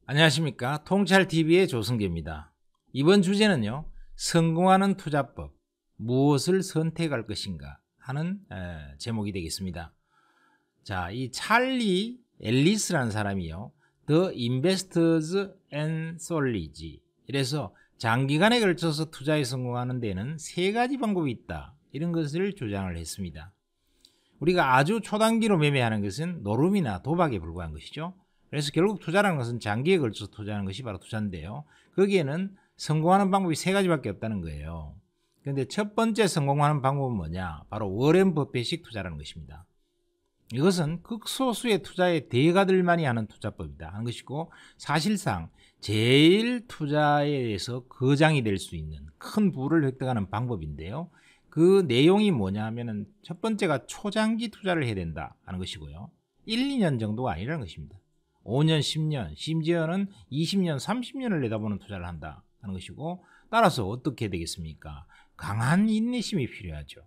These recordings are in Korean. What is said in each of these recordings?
안녕하십니까. 통찰TV의 조승계입니다. 이번 주제는요, 성공하는 투자법, 무엇을 선택할 것인가 하는 제목이 되겠습니다. 자, 이 찰리 앨리스라는 사람이요, The Investors Anthology, 이래서 장기간에 걸쳐서 투자에 성공하는 데는 세 가지 방법이 있다, 이런 것을 주장을 했습니다. 우리가 아주 초단기로 매매하는 것은 노름이나 도박에 불과한 것이죠. 그래서 결국 투자라는 것은 장기에 걸쳐서 투자하는 것이 바로 투자인데요, 거기에는 성공하는 방법이 세 가지밖에 없다는 거예요. 그런데 첫 번째 성공하는 방법은 뭐냐? 바로 워렌 버핏식 투자라는 것입니다. 이것은 극소수의 투자의 대가들만이 하는 투자법이다 하는 것이고, 사실상 제일 투자에 의해서 거장이 될 수 있는 큰 부를 획득하는 방법인데요, 그 내용이 뭐냐 하면은 첫 번째가 초장기 투자를 해야 된다 하는 것이고요, 1, 2년 정도가 아니라는 것입니다. 5년, 10년, 심지어는 20년, 30년을 내다보는 투자를 한다 하는 것이고, 따라서 어떻게 되겠습니까? 강한 인내심이 필요하죠.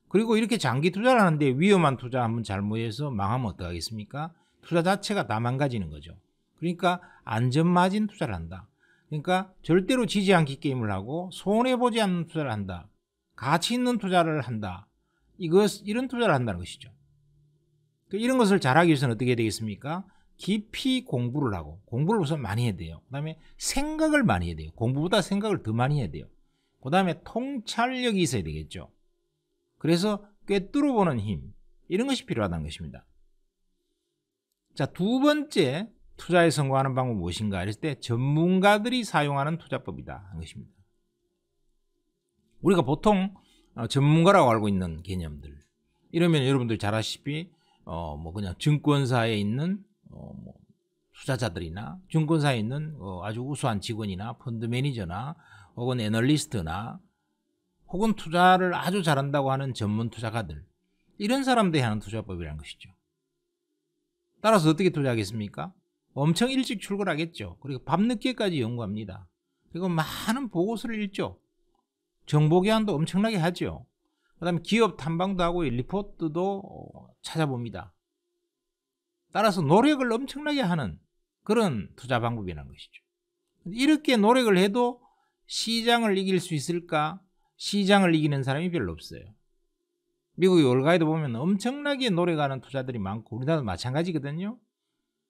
그리고 이렇게 장기 투자를 하는데 위험한 투자 한번 잘못해서 망하면 어떡하겠습니까? 투자 자체가 다 망가지는 거죠. 그러니까 안전마진 투자를 한다. 그러니까 절대로 지지 않기 게임을 하고 손해보지 않는 투자를 한다. 가치 있는 투자를 한다. 이런 투자를 한다는 것이죠. 이런 것을 잘하기 위해서는 어떻게 해야 되겠습니까? 깊이 공부를 하고, 공부를 우선 많이 해야 돼요. 그 다음에 생각을 많이 해야 돼요. 공부보다 생각을 더 많이 해야 돼요. 그 다음에 통찰력이 있어야 되겠죠. 그래서 꿰뚫어보는 힘, 이런 것이 필요하다는 것입니다. 자, 두 번째 투자에 성공하는 방법은 무엇인가 했을 때 전문가들이 사용하는 투자법이다 하는 것입니다. 우리가 보통 전문가라고 알고 있는 개념들, 이러면 여러분들 잘 아시다시피 그냥 증권사에 있는 투자자들이나 증권사에 있는 아주 우수한 직원이나 펀드 매니저나 혹은 애널리스트나 혹은 투자를 아주 잘한다고 하는 전문 투자가들, 이런 사람들이 하는 투자법이라는 것이죠. 따라서 어떻게 투자하겠습니까? 엄청 일찍 출근하겠죠. 그리고 밤늦게까지 연구합니다. 그리고 많은 보고서를 읽죠. 정보 교환도 엄청나게 하죠. 그 다음에 기업 탐방도 하고 리포트도 찾아봅니다. 따라서 노력을 엄청나게 하는 그런 투자 방법이라는 것이죠. 이렇게 노력을 해도 시장을 이길 수 있을까? 시장을 이기는 사람이 별로 없어요. 미국의 월가에도 보면 엄청나게 노력하는 투자들이 많고 우리나라도 마찬가지거든요.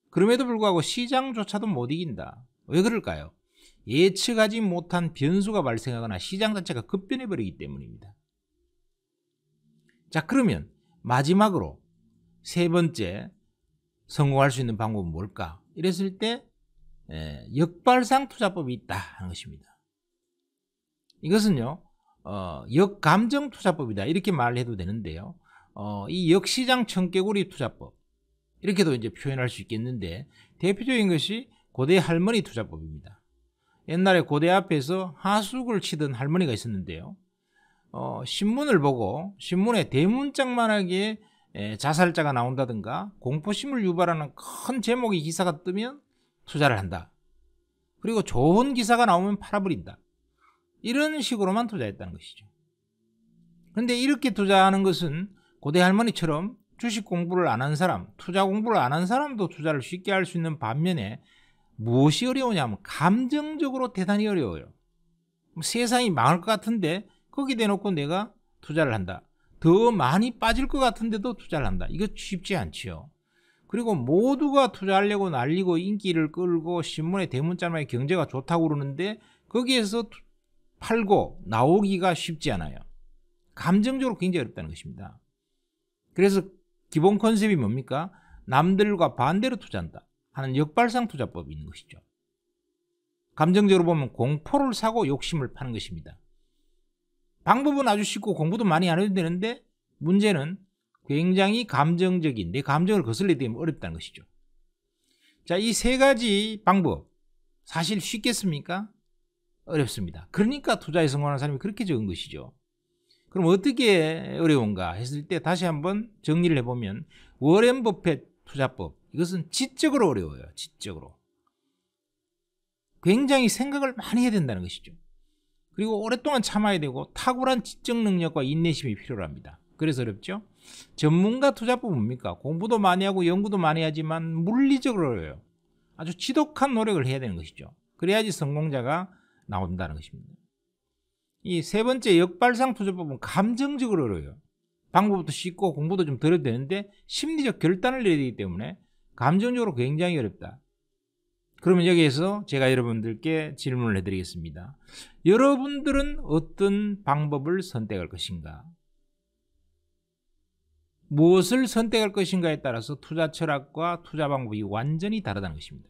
그럼에도 불구하고 시장조차도 못 이긴다. 왜 그럴까요? 예측하지 못한 변수가 발생하거나 시장 자체가 급변해버리기 때문입니다. 자, 그러면 마지막으로 세 번째 성공할 수 있는 방법은 뭘까? 이랬을 때 역발상 투자법이 있다 하는 것입니다. 이것은요, 역감정 투자법이다, 이렇게 말을 해도 되는데요, 이 역시장 청개구리 투자법, 이렇게도 이제 표현할 수 있겠는데, 대표적인 것이 고대 할머니 투자법입니다. 옛날에 고대 앞에서 하숙을 치던 할머니가 있었는데요, 신문을 보고 신문에 대문짝만하게 자살자가 나온다든가 공포심을 유발하는 큰 제목의 기사가 뜨면 투자를 한다. 그리고 좋은 기사가 나오면 팔아버린다. 이런 식으로만 투자했다는 것이죠. 그런데 이렇게 투자하는 것은 고대 할머니처럼 주식 공부를 안 한 사람, 투자 공부를 안 한 사람도 투자를 쉽게 할 수 있는 반면에 무엇이 어려우냐면 감정적으로 대단히 어려워요. 세상이 망할 것 같은데 거기 대놓고 내가 투자를 한다. 더 많이 빠질 것 같은데도 투자를 한다. 이거 쉽지 않지요. 그리고 모두가 투자하려고 날리고 인기를 끌고 신문에 대문짝만에 경제가 좋다고 그러는데 거기에서 팔고 나오기가 쉽지 않아요. 감정적으로 굉장히 어렵다는 것입니다. 그래서 기본 컨셉이 뭡니까? 남들과 반대로 투자한다 하는 역발상 투자법이 있는 것이죠. 감정적으로 보면 공포를 사고 욕심을 파는 것입니다. 방법은 아주 쉽고 공부도 많이 안 해도 되는데 문제는 굉장히 감정적인, 내 감정을 거슬리게 되면 어렵다는 것이죠. 자, 이 세 가지 방법 사실 쉽겠습니까? 어렵습니다. 그러니까 투자에 성공하는 사람이 그렇게 적은 것이죠. 그럼 어떻게 어려운가 했을 때 다시 한번 정리를 해보면 워렌 버핏 투자법, 이것은 지적으로 어려워요. 지적으로. 굉장히 생각을 많이 해야 된다는 것이죠. 그리고 오랫동안 참아야 되고 탁월한 지적 능력과 인내심이 필요합니다. 그래서 어렵죠. 전문가 투자법은 뭡니까? 공부도 많이 하고 연구도 많이 하지만 물리적으로 어려워요. 아주 지독한 노력을 해야 되는 것이죠. 그래야지 성공자가 나온다는 것입니다. 이 세 번째 역발상 투자법은 감정적으로 어려워요. 방법도 쉽고 공부도 좀 덜 해도 되는데 심리적 결단을 내야 되기 때문에 감정적으로 굉장히 어렵다. 그러면 여기에서 제가 여러분들께 질문을 해드리겠습니다. 여러분들은 어떤 방법을 선택할 것인가? 무엇을 선택할 것인가에 따라서 투자 철학과 투자 방법이 완전히 다르다는 것입니다.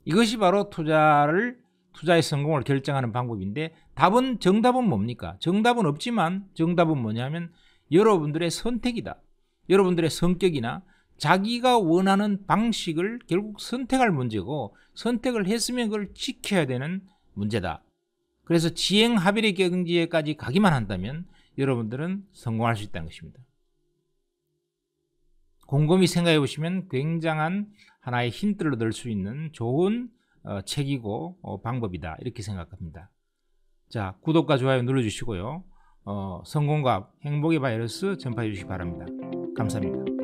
이것이 바로 투자의 성공을 결정하는 방법인데 정답은 뭡니까? 정답은 없지만 정답은 뭐냐면 여러분들의 선택이다. 여러분들의 성격이나 자기가 원하는 방식을 결국 선택할 문제고 선택을 했으면 그걸 지켜야 되는 문제다. 그래서 지행합일의 경지에까지 가기만 한다면 여러분들은 성공할 수 있다는 것입니다. 곰곰이 생각해 보시면 굉장한 하나의 힌트를 얻을 수 있는 좋은 책이고 방법이다 이렇게 생각합니다. 자, 구독과 좋아요 눌러주시고요. 성공과 행복의 바이러스 전파해 주시기 바랍니다. 감사합니다.